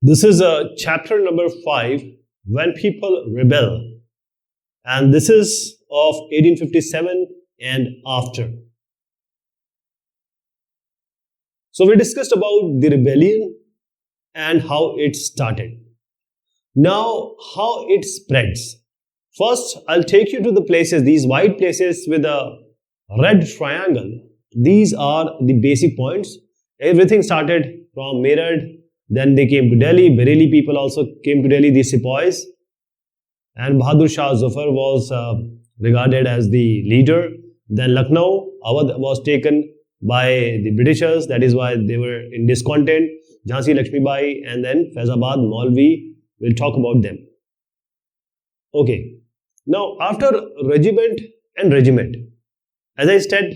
This is chapter number 5, When People Rebel, and this is of 1857 and after. So we discussed about the rebellion and how it started. Now, how it spreads. First, I'll take you to the places, these white places with a red triangle. These are the basic points. Everything started from Meerut. Then they came to Delhi. Bareilly people also came to Delhi, the sepoys. And Bahadur Shah Zafar was regarded as the leader. Then Lucknow, Awadh was taken by the Britishers. That is why they were in discontent. Jhansi Lakshmi Bai and then Faizabad Maulvi. We'll talk about them. Okay. Now, after regiment and regiment, as I said,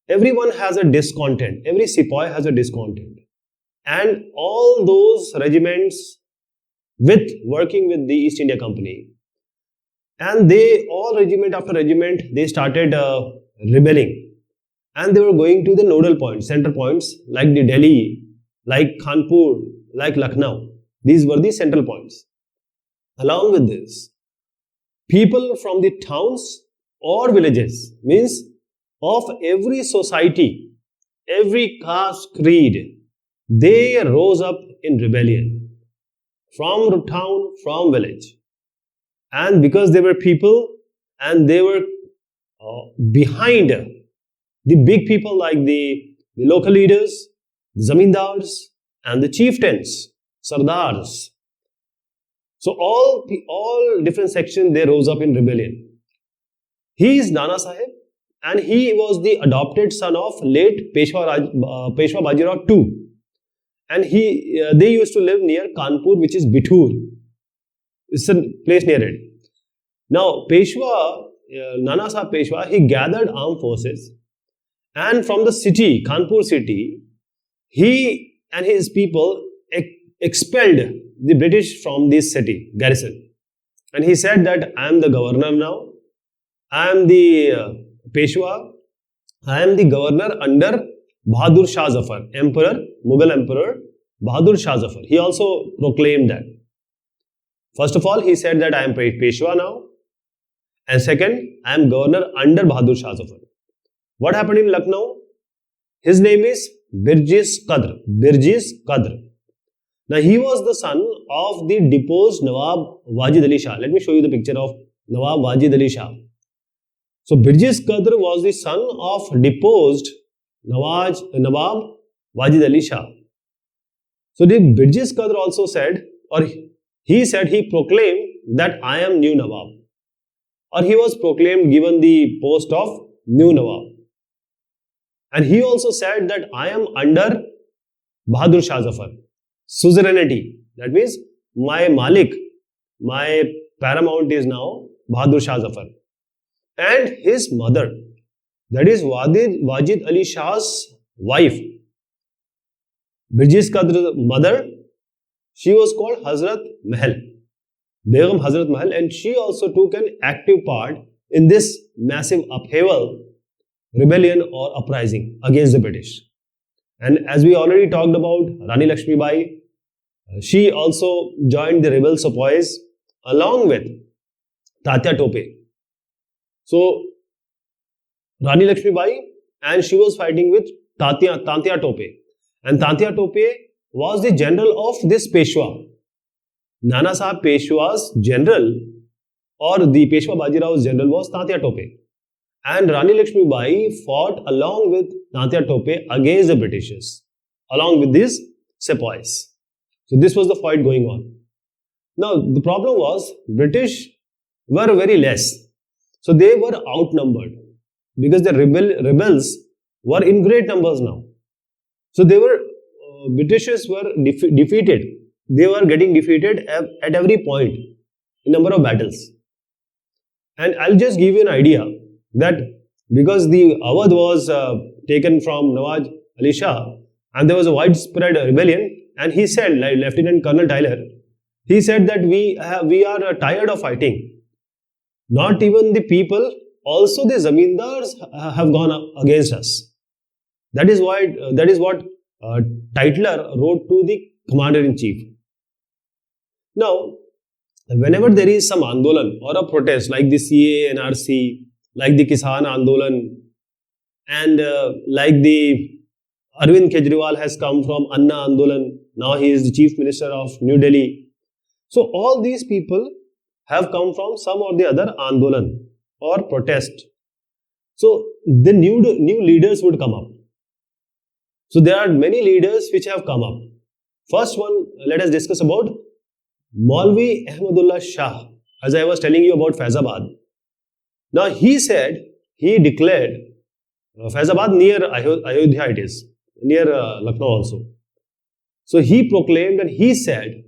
everyone has a discontent. Every sepoy has a discontent. And all those regiments working with the East India Company, and they all regiment after regiment, they started rebelling, and they were going to the nodal points, center points like the Delhi, like Kanpur, like Lucknow. These were the central points. Along with this, people from the towns or villages, means of every society, every caste, creed, they rose up in rebellion from town, from village. And because they were people and they were behind the big people like the local leaders, the zamindars and the chieftains, sardars. So all different sections, they rose up in rebellion. He is Nana Sahib and he was the adopted son of late Peshwa Bajirao II. And they used to live near Kanpur, which is Bithur. It's a place near it. Now, Peshwa, Nana Sahib Peshwa, he gathered armed forces. And from the city, Kanpur city, he and his people expelled the British from this city, garrison. And he said that I am the governor now. I am the Peshwa. I am the governor under Bahadur Shah Zafar, emperor, Mughal emperor, Bahadur Shah Zafar. He also proclaimed that. First of all, he said that I am Peshwa now. And second, I am governor under Bahadur Shah Zafar. What happened in Lucknow? His name is Birjis Qadr. Birjis Qadr. Now, he was the son of the deposed Nawab Wajid Ali Shah. Let me show you the picture of Nawab Wajid Ali Shah. So, Birjis Qadr was the son of deposed Nawab Wajid Ali Shah. So the Birjis Qadr also said, or he proclaimed that I am new Nawab. Or he was proclaimed, given the post of new Nawab. And he also said that I am under Bahadur Shah Zafar. Suzerainty. That means my Malik, my paramount is now Bahadur Shah Zafar. And his mother, that is Wajid Ali Shah's wife, Birjis Qadr's mother, she was called Hazrat Mahal, Begum Hazrat Mahal, and she also took an active part in this massive upheaval, rebellion or uprising against the British. And as we already talked about, Rani Lakshmi Bai, she also joined the rebel sepoys along with Tatya Tope. So, Rani Lakshmi Bai, and she was fighting with Tatya Tope. And Tatya Tope was the general of this Peshwa. Nana Sahib Peshwa's general, or the Peshwa Bajirao's general, was Tatya Tope. And Rani Lakshmi Bai fought along with Tatya Tope against the Britishers, along with these sepoys. So this was the fight going on. Now the problem was British were very less. So they were outnumbered, because the rebels were in great numbers now. So Britishers were defeated. They were getting defeated at every point in number of battles. And I'll just give you an idea that because the Awadh was taken from Nawab Ali Shah and there was a widespread rebellion, and he said, like Lieutenant Colonel Tyler, he said that we are tired of fighting. Not even the people, also the zamindars have gone up against us. That is what Tytler wrote to the commander-in-chief. Now, whenever there is some Andolan or a protest like the CA, NRC, like the Kisan Andolan, and like the Arvind Kejriwal has come from Anna Andolan, now he is the Chief Minister of New Delhi. So all these people have come from some or the other Andolan or protest. So the new leaders would come up. So there are many leaders which have come up. First one, let us discuss about Maulvi Ahmadullah Shah, as I was telling you about Faizabad. Now he declared, Faizabad near Ayodhya it is, near Lucknow also. So he proclaimed and he said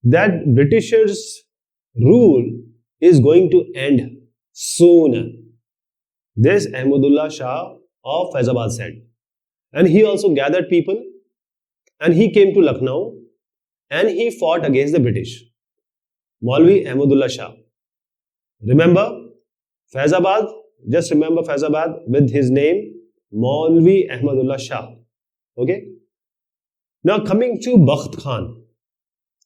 that Britishers' rule is going to end soon. This Ahmadullah Shah of Faizabad said. And he also gathered people and he came to Lucknow and he fought against the British. Maulvi Ahmadullah Shah. Remember Faizabad? Just remember Faizabad with his name Maulvi Ahmadullah Shah. Okay? Now coming to Bakht Khan.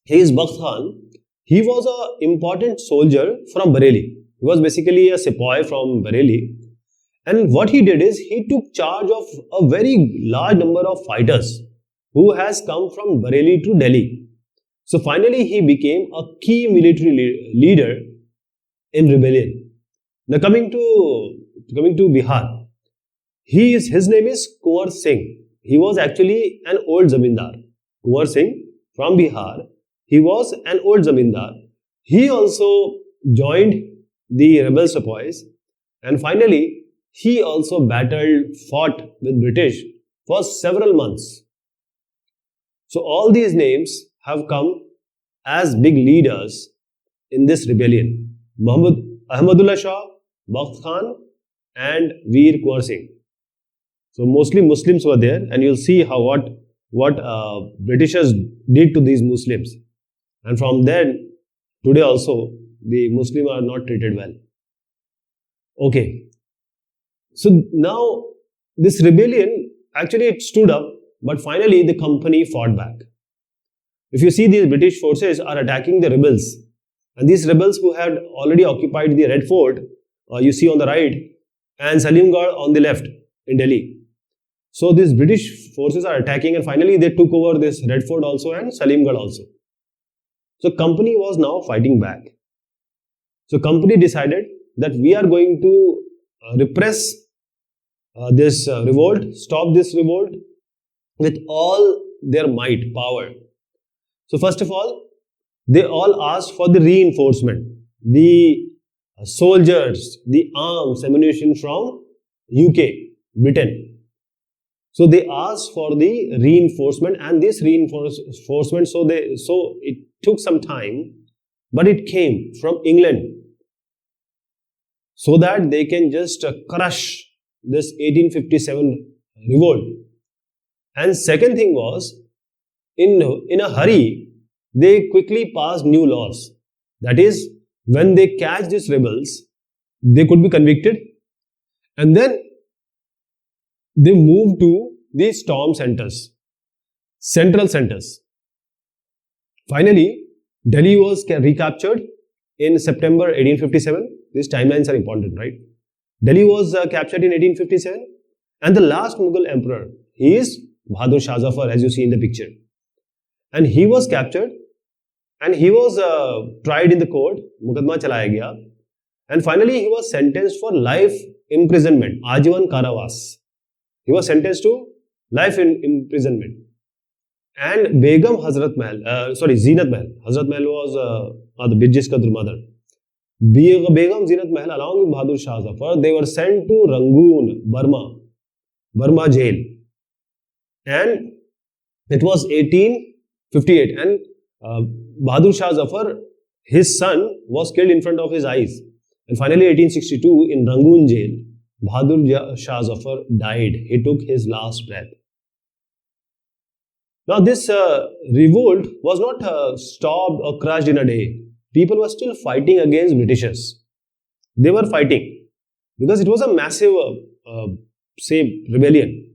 He is Bakht Khan. He was an important soldier from Bareilly. He was basically a sepoy from Bareilly. And what he did is he took charge of a very large number of fighters who has come from Bareilly to Delhi. So finally he became a key military leader in rebellion. Now coming to Bihar, his name is Kunwar Singh. He was actually an old zamindar. Kunwar Singh from Bihar. He was an old zamindar. He also joined the rebel sepoys, and finally he also fought with British for several months. So all these names have come as big leaders in this rebellion. Ahmadullah Shah, Bakht Khan and Veer Kunwar Singh. So mostly Muslims were there, and you'll see how what Britishers did to these Muslims. And from then, today also, the Muslims are not treated well. Okay. So now, this rebellion, actually it stood up, but finally the company fought back. If you see, these British forces are attacking the rebels. And these rebels who had already occupied the Red Fort, you see on the right, and Salimgarh on the left in Delhi. So these British forces are attacking, and finally they took over this Red Fort also and Salimgarh also. So company was now fighting back. So company decided that we are going to repress this revolt, stop this revolt with all their might, power. So first of all, they all asked for the reinforcement, the soldiers, the arms, ammunition from UK, Britain. So they asked for the reinforcement, and this reinforcement, so it took some time, but it came from England, so that they can just crush this 1857 revolt. And second thing was, in a hurry, they quickly passed new laws. That is, when they catch these rebels, they could be convicted, and then they moved to the storm centers, central centers. Finally, Delhi was recaptured in September 1857. These timelines are important, right? Delhi was captured in 1857, and the last Mughal emperor, he is Bahadur Shah Zafar, as you see in the picture. And he was captured, and he was tried in the court, Muqaddama chalaya gaya, and finally he was sentenced for life imprisonment, Ajivan Karavas. He was sentenced to life imprisonment. And Begum Hazrat Mahal, Zeenat Mahal. Hazrat Mahal was the Birjis Qadr mother. Begum Zeenat Mahal, along with Bahadur Shah Zafar, they were sent to Rangoon, Burma jail. And it was 1858. And Bahadur Shah Zafar, his son, was killed in front of his eyes. And finally, 1862, in Rangoon jail, Bahadur Shah Zafar died. He took his last breath. Now, this revolt was not stopped or crushed in a day. People were still fighting against Britishers. They were fighting because it was a massive, rebellion.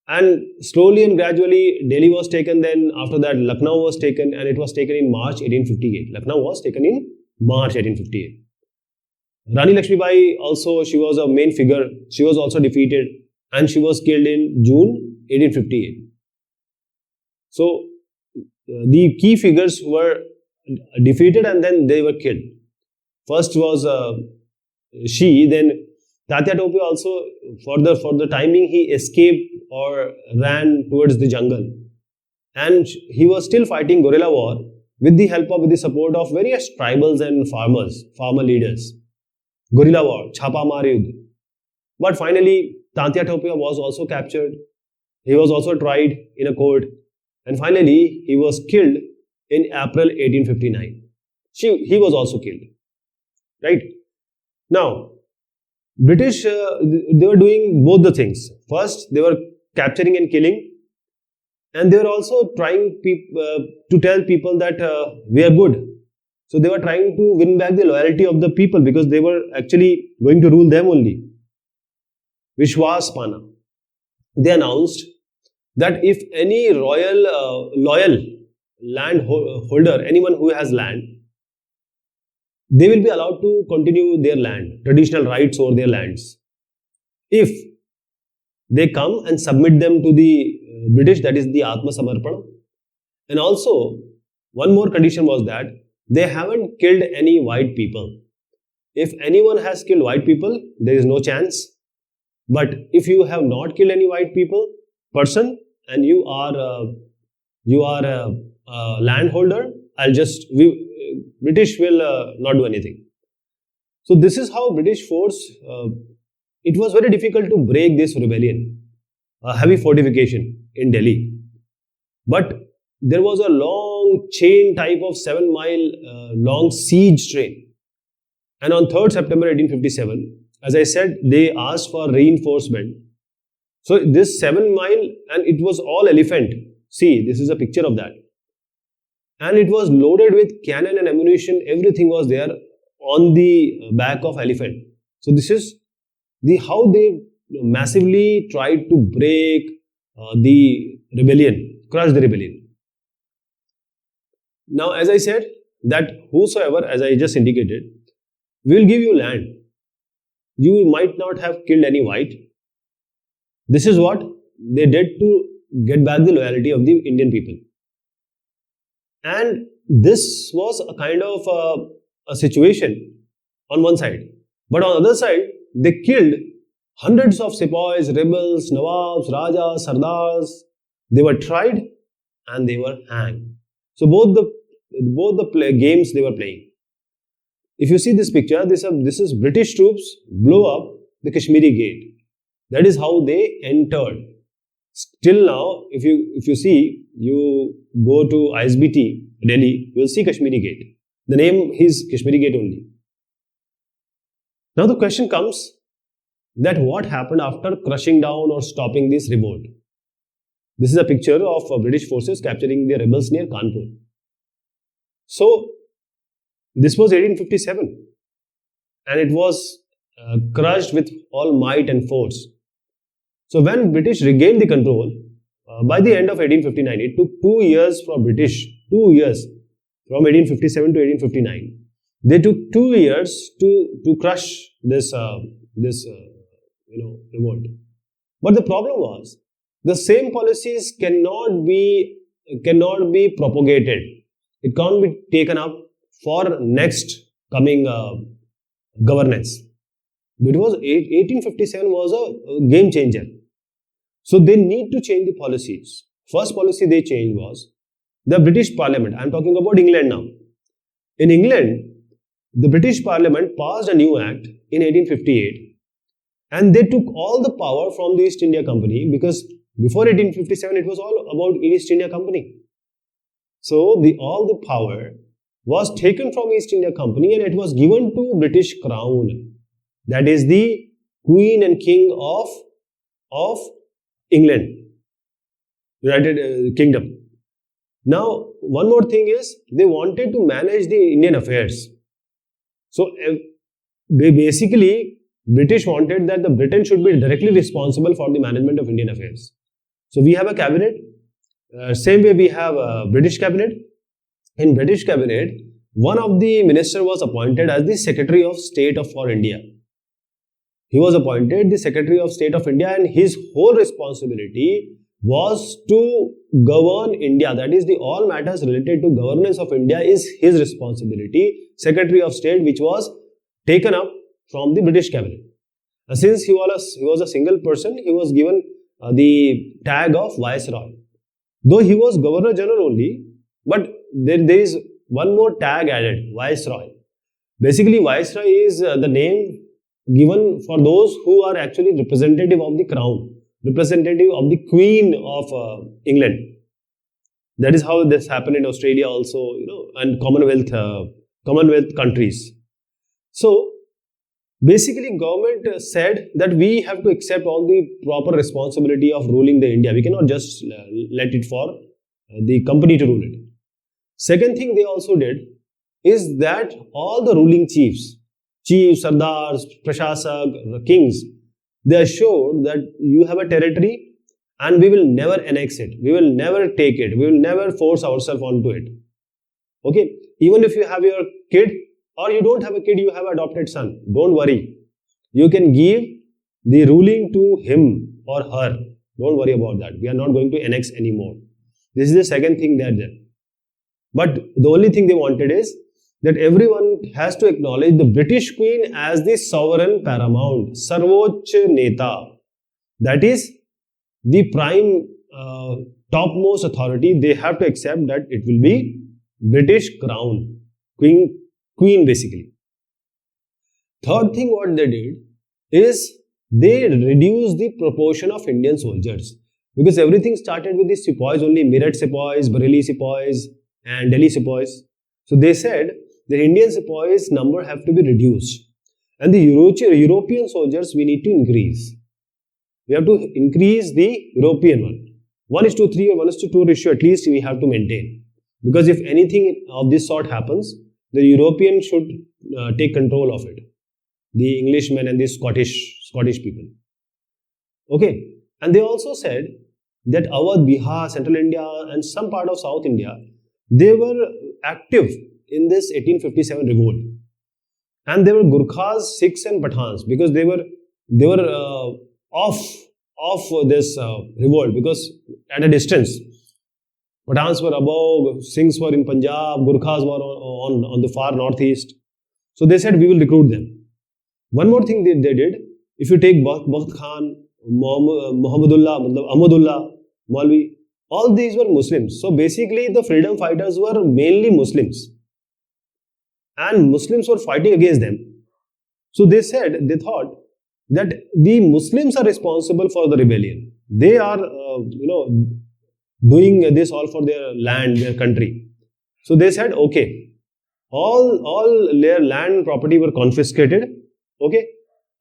And slowly and gradually, Delhi was taken. Then after that, Lucknow was taken, and it was taken in March 1858. Lucknow was taken in March 1858. Rani Lakshmibai also, she was a main figure. She was also defeated, and she was killed in June 1858. So the key figures were defeated and then they were killed. First was she, then Tatya Tope also, for the timing, he escaped or ran towards the jungle. And he was still fighting guerrilla war with the support of various tribals and farmer leaders. Guerrilla war, Chhapa Maar Yudh. But finally, Tatya Tope was also captured. He was also tried in a court. And finally, he was killed in April 1859. He was also killed. Right? Now, British, they were doing both the things. First, they were capturing and killing. And they were also trying to tell people that we are good. So they were trying to win back the loyalty of the people because they were actually going to rule them only. Vishwas Pana. They announced that if any loyal land holder, anyone who has land, they will be allowed to continue their land, traditional rights over their lands. If they come and submit them to the British, that is the Atma Samarpana. And also, one more condition was that they haven't killed any white people. If anyone has killed white people, there is no chance. But if you have not killed any white person, and you are a landholder, British will not do anything. So this is how British force. It was very difficult to break this rebellion, a heavy fortification in Delhi. But there was a long chain type of 7-mile long siege train. And on 3rd September 1857, as I said, they asked for reinforcement. So this 7-mile, and it was all elephant. See, this is a picture of that. And it was loaded with cannon and ammunition. Everything was there on the back of elephant. So this is how they massively tried to break the rebellion, crush the rebellion. Now, as I said, that whosoever, as I just indicated, will give you land. You might not have killed any white. This is what they did to get back the loyalty of the Indian people. And this was a kind of a situation on one side. But on the other side, they killed hundreds of sepoys, rebels, nawabs, rajas, sardars. They were tried and they were hanged. So both the games they were playing. If you see this picture, this is British troops blow up the Kashmiri Gate. That is how they entered. Still now, if you see, you go to ISBT, Delhi, you will see Kashmiri Gate. The name is Kashmiri Gate only. Now the question comes that what happened after crushing down or stopping this revolt? This is a picture of British forces capturing the rebels near Kanpur. So this was 1857 and it was crushed with all might and force. So when British regained the control, by the end of 1859, it took 2 years for British, 2 years, from 1857 to 1859. They took 2 years to crush this revolt. But the problem was, the same policies cannot be propagated. It can't be taken up for next coming governance. It was 1857 was a game changer. So they need to change the policies. First policy they changed was the British Parliament. I am talking about England now. In England, the British Parliament passed a new act in 1858 and they took all the power from the East India Company, because before 1857 it was all about East India Company. So all the power was taken from East India Company and it was given to British Crown. That is the Queen and King of England, United Kingdom. Now, one more thing is, they wanted to manage the Indian affairs. So, basically, British wanted that the Britain should be directly responsible for the management of Indian affairs. So we have a cabinet. Same way we have a British cabinet. In British cabinet, one of the minister was appointed as the Secretary of State for India. He was appointed the Secretary of State of India, and his whole responsibility was to govern India. That is, the all matters related to governance of India is his responsibility. Secretary of State, which was taken up from the British cabinet. Since he was a single person, he was given the tag of Viceroy. Though he was Governor General only, but there is one more tag added, Viceroy. Basically, Viceroy is the name given for those who are actually representative of the crown, representative of the Queen of England. That is how this happened in Australia also, and Commonwealth countries. So basically, government said that we have to accept all the proper responsibility of ruling the India. We cannot just let it for the company to rule it. Second thing they also did is that all the ruling chiefs, sardars, prashasak, kings, they assured that you have a territory and we will never annex it. We will never take it. We will never force ourselves onto it. Okay? Even if you have your kid, or you don't have a kid, you have an adopted son. Don't worry. You can give the ruling to him or her. Don't worry about that. We are not going to annex anymore. This is the second thing they did. But the only thing they wanted is that everyone has to acknowledge the British Queen as the sovereign paramount, Sarvoch Neta. That is the prime topmost authority. They have to accept that it will be British crown, Queen basically. Third thing what they did is they reduced the proportion of Indian soldiers, because everything started with the sepoys only, Meerut sepoys, Bareilly sepoys and Delhi sepoys. So they said the Indian sepoys number have to be reduced, and the European soldiers we need to increase. We have to increase the European one. 1:3 or 1:2 ratio at least we have to maintain, because if anything of this sort happens, the European should take control of it. The Englishmen and the Scottish people. Okay. And they also said that Awadh, Bihar, Central India and some part of South India, they were active in this 1857 revolt. And they were Gurkhas, Sikhs and Pathans, because they were off this revolt, because at a distance. Pathans were above, Singhs were in Punjab, Gurkhas were on the far northeast. So they said we will recruit them. One more thing they did, if you take Bakht Khan, Muhammadullah, Ahmadullah, Maulvi, all these were Muslims. So basically the freedom fighters were mainly Muslims. And Muslims were fighting against them. So they thought that the Muslims are responsible for the rebellion. They are, doing this all for their land, their country. So they said, okay, all their land and property were confiscated, okay,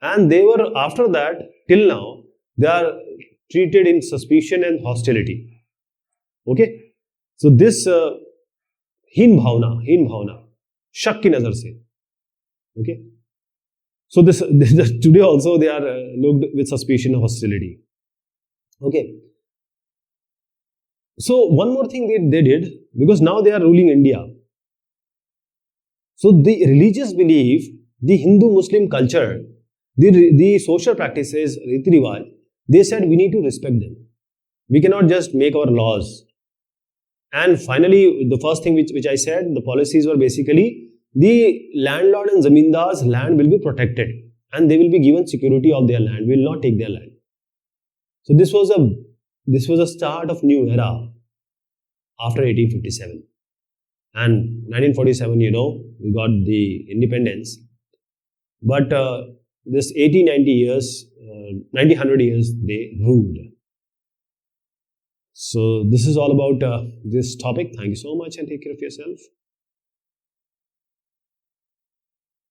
and they were, after that, till now, they are treated in suspicion and hostility, okay. So this heen bhavna, shak ki nazar se, okay. So this today also they are looked with suspicion and hostility, okay. So one more thing they did, because now they are ruling India. So the religious belief, the Hindu-Muslim culture, the social practices, Riti Rivaj, they said we need to respect them. We cannot just make our laws. And finally, the first thing which I said, the policies were basically the landlord and zamindar's land will be protected and they will be given security of their land. We will not take their land. So this was a start of new era after 1857. And 1947, we got the independence. But this 100 years, they ruled. So this is all about this topic. Thank you so much and take care of yourself.